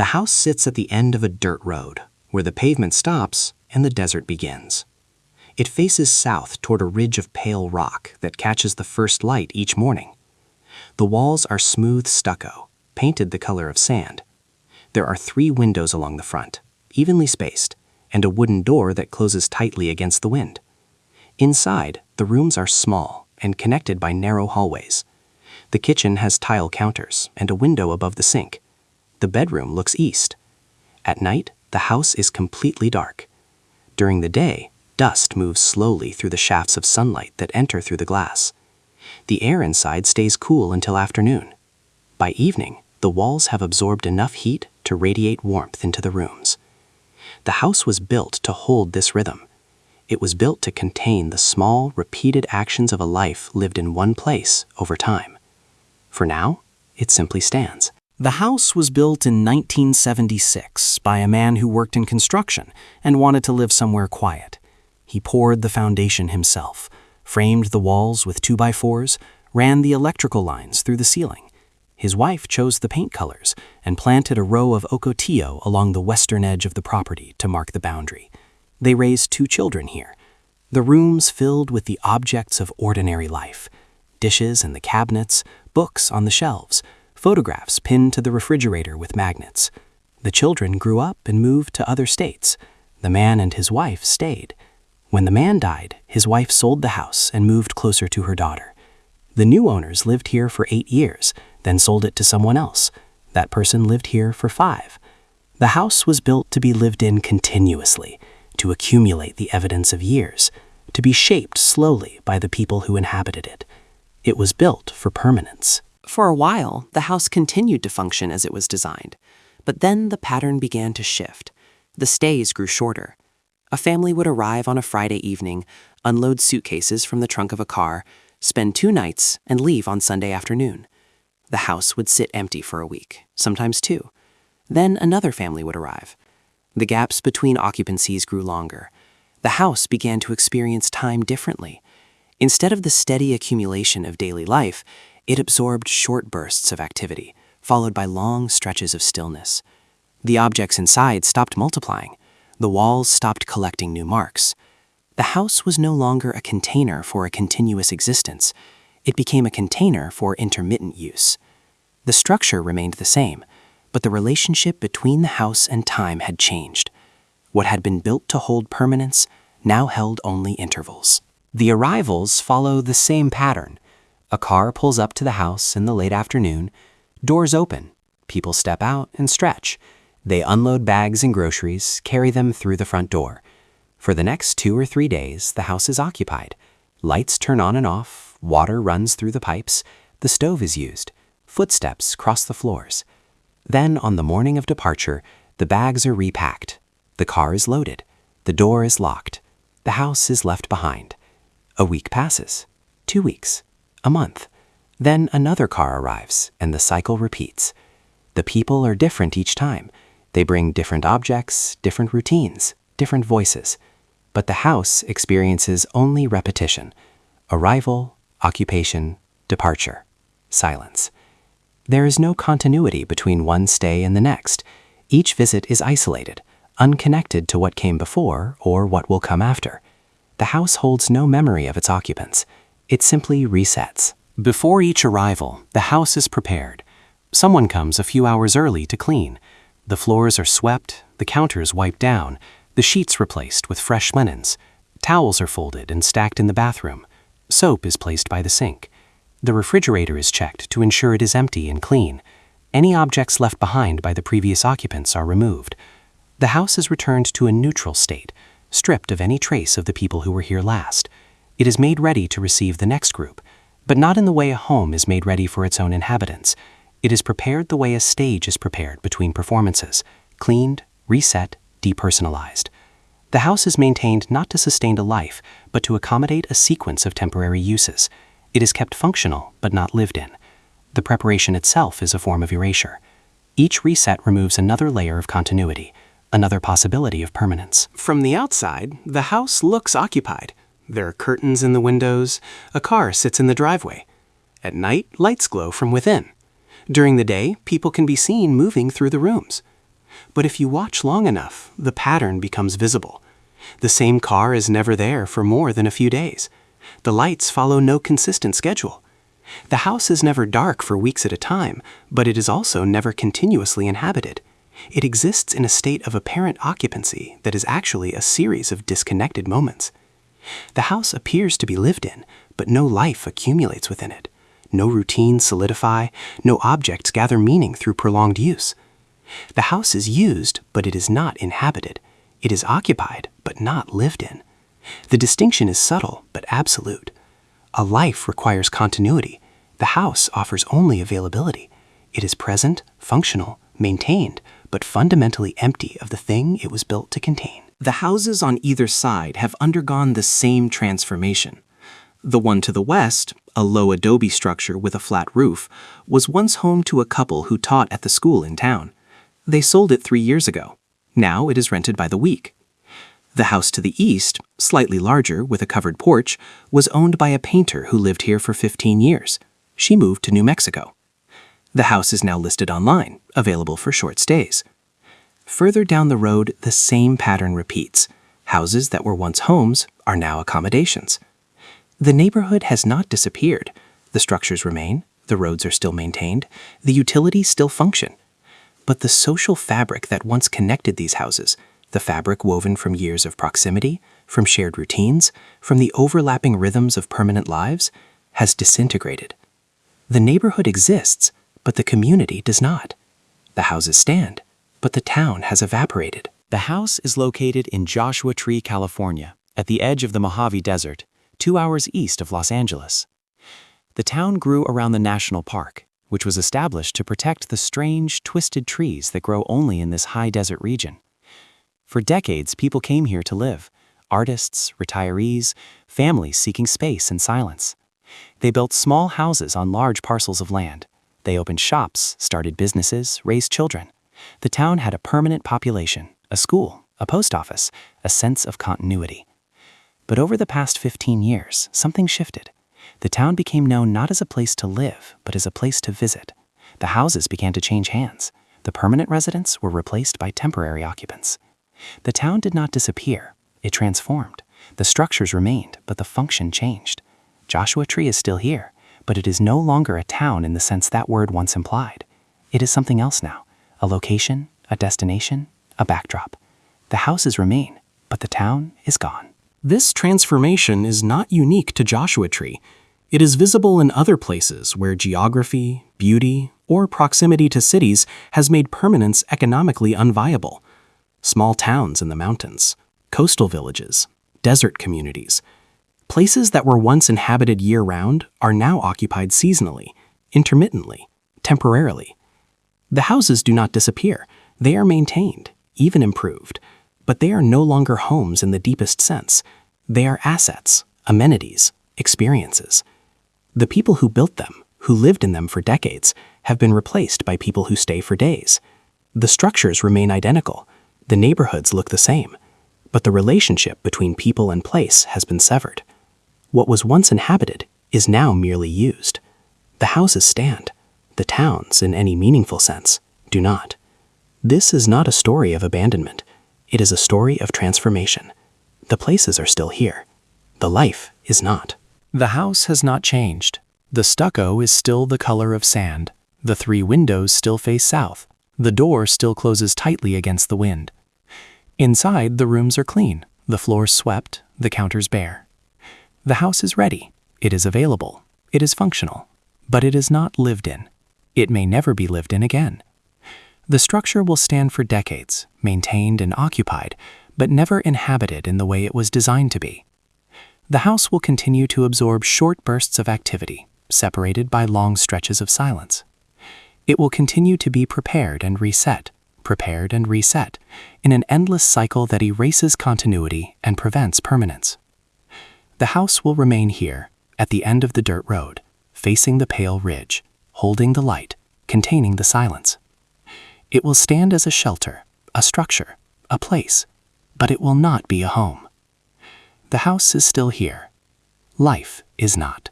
The house sits at the end of a dirt road, where the pavement stops and the desert begins. It faces south toward a ridge of pale rock that catches the first light each morning. The walls are smooth stucco, painted the color of sand. There are 3 windows along the front, evenly spaced, and a wooden door that closes tightly against the wind. Inside, the rooms are small and connected by narrow hallways. The kitchen has tile counters and a window above the sink. The bedroom looks east. At night, the house is completely dark. During the day, dust moves slowly through the shafts of sunlight that enter through the glass. The air inside stays cool until afternoon. By evening, the walls have absorbed enough heat to radiate warmth into the rooms. The house was built to hold this rhythm. It was built to contain the small, repeated actions of a life lived in one place over time. For now, it simply stands. The house was built in 1976 by a man who worked in construction and wanted to live somewhere quiet. He poured the foundation himself, framed the walls with 2x4s, ran the electrical lines through the ceiling. His wife chose the paint colors and planted a row of ocotillo along the western edge of the property to mark the boundary. They raised 2 children here. The rooms filled with the objects of ordinary life: dishes in the cabinets, books on the shelves, photographs pinned to the refrigerator with magnets. The children grew up and moved to other states. The man and his wife stayed. When the man died, his wife sold the house and moved closer to her daughter. The new owners lived here for 8 years, then sold it to someone else. That person lived here for 5. The house was built to be lived in continuously, to accumulate the evidence of years, to be shaped slowly by the people who inhabited it. It was built for permanence. For a while, the house continued to function as it was designed. But then the pattern began to shift. The stays grew shorter. A family would arrive on a Friday evening, unload suitcases from the trunk of a car, spend 2 nights, and leave on Sunday afternoon. The house would sit empty for a week, sometimes 2. Then another family would arrive. The gaps between occupancies grew longer. The house began to experience time differently. Instead of the steady accumulation of daily life, it absorbed short bursts of activity, followed by long stretches of stillness. The objects inside stopped multiplying. The walls stopped collecting new marks. The house was no longer a container for a continuous existence. It became a container for intermittent use. The structure remained the same, but the relationship between the house and time had changed. What had been built to hold permanence now held only intervals. The arrivals follow the same pattern. A car pulls up to the house in the late afternoon. Doors open. People step out and stretch. They unload bags and groceries, carry them through the front door. For the next 2 or 3 days, the house is occupied. Lights turn on and off, water runs through the pipes, the stove is used, footsteps cross the floors. Then, on the morning of departure, the bags are repacked. The car is loaded. The door is locked. The house is left behind. A week passes. 2 weeks. A month. Then another car arrives, and the cycle repeats. The people are different each time. They bring different objects, different routines, different voices. But the house experiences only repetition: arrival, occupation, departure, silence. There is no continuity between one stay and the next. Each visit is isolated, unconnected to what came before or what will come after. The house holds no memory of its occupants. It simply resets. Before each arrival, the house is prepared. Someone comes a few hours early to clean. The floors are swept, the counters wiped down, the sheets replaced with fresh linens. Towels are folded and stacked in the bathroom. Soap is placed by the sink. The refrigerator is checked to ensure it is empty and clean. Any objects left behind by the previous occupants are removed. The house is returned to a neutral state, stripped of any trace of the people who were here last. It is made ready to receive the next group, but not in the way a home is made ready for its own inhabitants. It is prepared the way a stage is prepared between performances, cleaned, reset, depersonalized. The house is maintained not to sustain a life, but to accommodate a sequence of temporary uses. It is kept functional, but not lived in. The preparation itself is a form of erasure. Each reset removes another layer of continuity, another possibility of permanence. From the outside, the house looks occupied. There are curtains in the windows. A car sits in the driveway. At night, lights glow from within. During the day, people can be seen moving through the rooms. But if you watch long enough, the pattern becomes visible. The same car is never there for more than a few days. The lights follow no consistent schedule. The house is never dark for weeks at a time, but it is also never continuously inhabited. It exists in a state of apparent occupancy that is actually a series of disconnected moments. The house appears to be lived in, but no life accumulates within it. No routines solidify, no objects gather meaning through prolonged use. The house is used, but it is not inhabited. It is occupied, but not lived in. The distinction is subtle, but absolute. A life requires continuity. The house offers only availability. It is present, functional, maintained, but fundamentally empty of the thing it was built to contain. The houses on either side have undergone the same transformation. The one to the west, a low adobe structure with a flat roof, was once home to a couple who taught at the school in town. They sold it 3 years ago. Now it is rented by the week. The house to the east, slightly larger with a covered porch, was owned by a painter who lived here for 15 years. She moved to New Mexico. The house is now listed online, available for short stays. Further down the road, the same pattern repeats. Houses that were once homes are now accommodations. The neighborhood has not disappeared. The structures remain, the roads are still maintained, the utilities still function. But the social fabric that once connected these houses, the fabric woven from years of proximity, from shared routines, from the overlapping rhythms of permanent lives, has disintegrated. The neighborhood exists, but the community does not. The houses stand, but the town has evaporated. The house is located in Joshua Tree, California, at the edge of the Mojave Desert, 2 hours east of Los Angeles. The town grew around the national park, which was established to protect the strange, twisted trees that grow only in this high desert region. For decades, people came here to live: artists, retirees, families seeking space and silence. They built small houses on large parcels of land. They opened shops, started businesses, raised children. The town had a permanent population, a school, a post office, a sense of continuity. But over the past 15 years, something shifted. The town became known not as a place to live, but as a place to visit. The houses began to change hands. The permanent residents were replaced by temporary occupants. The town did not disappear. It transformed. The structures remained, but the function changed. Joshua Tree is still here, but it is no longer a town in the sense that word once implied. It is something else now, a location, a destination, a backdrop. The houses remain, but the town is gone. This transformation is not unique to Joshua Tree. It is visible in other places where geography, beauty, or proximity to cities has made permanence economically unviable. Small towns in the mountains, coastal villages, desert communities. Places that were once inhabited year-round are now occupied seasonally, intermittently, temporarily. The houses do not disappear. They are maintained, even improved. But they are no longer homes in the deepest sense. They are assets, amenities, experiences. The people who built them, who lived in them for decades, have been replaced by people who stay for days. The structures remain identical. The neighborhoods look the same. But the relationship between people and place has been severed. What was once inhabited is now merely used. The houses stand. The towns, in any meaningful sense, do not. This is not a story of abandonment. It is a story of transformation. The places are still here. The life is not. The house has not changed. The stucco is still the color of sand. The 3 windows still face south. The door still closes tightly against the wind. Inside, the rooms are clean, the floors swept, the counters bare. The house is ready. It is available. It is functional. But it is not lived in. It may never be lived in again. The structure will stand for decades, maintained and occupied, but never inhabited in the way it was designed to be. The house will continue to absorb short bursts of activity, separated by long stretches of silence. It will continue to be prepared and reset, in an endless cycle that erases continuity and prevents permanence. The house will remain here, at the end of the dirt road, facing the pale ridge, holding the light, containing the silence. It will stand as a shelter, a structure, a place, but it will not be a home. The house is still here. Life is not.